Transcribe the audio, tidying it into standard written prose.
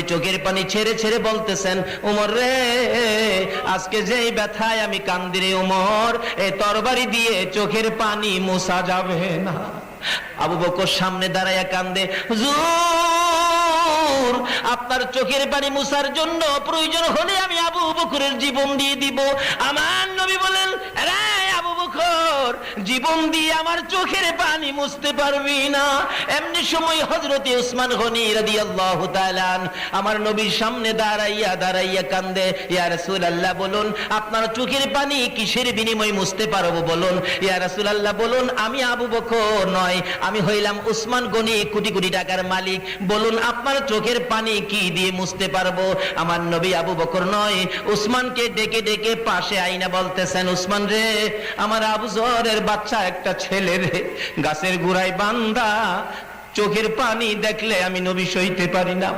চোখের পানি ছেড়ে ছেড়ে বলতেছেন, উমর রে, আজকে যেই ব্যথায় আমি কান্দি রে উমর, এই তরবারি দিয়ে চোখের পানি মোছা যাবে না। আবু বকর সামনে দাঁড়ায়া কান্দে, হুজুর আপনার চোখের পানি মোছার জন্য প্রয়োজন হলে আমি আবু বকরের জীবন দিয়ে দিব। আমার নবী বলেন, রে আবু বকর, জীবন দিয়ে আমার চোখের পানি মুছতে পারবি না। এমনি সময় হযরতে উসমান গনি রাদিয়াল্লাহু তাআলা আমার নবীর সামনে দাঁড়াইয়া কান্দে, ইয়া রাসূলুল্লাহ বলুন আপনার চোখের পানি কিসের বিনিময়ে মুছতে পারবো বলুন। ইয়া রাসূলুল্লাহ বলুন, আমি আবু বকর নয়, আমি হইলাম উসমান গনি, কোটি কোটি টাকার মালিক। বলুন আপনার চোখের পানি কি দিয়ে মুছতে পারবো। আমার নবী আবু বকর নয়, উসমানকে ডেকে ডেকে পাশে আইনা বলতেছেন, উসমান রে, আমার আবু জরের বাচ্চা একটা ছেলে রে, গাছের গোড়ায় বান্ধা, চোখের পানি দেখলে আমি নবী সইতে পারি না।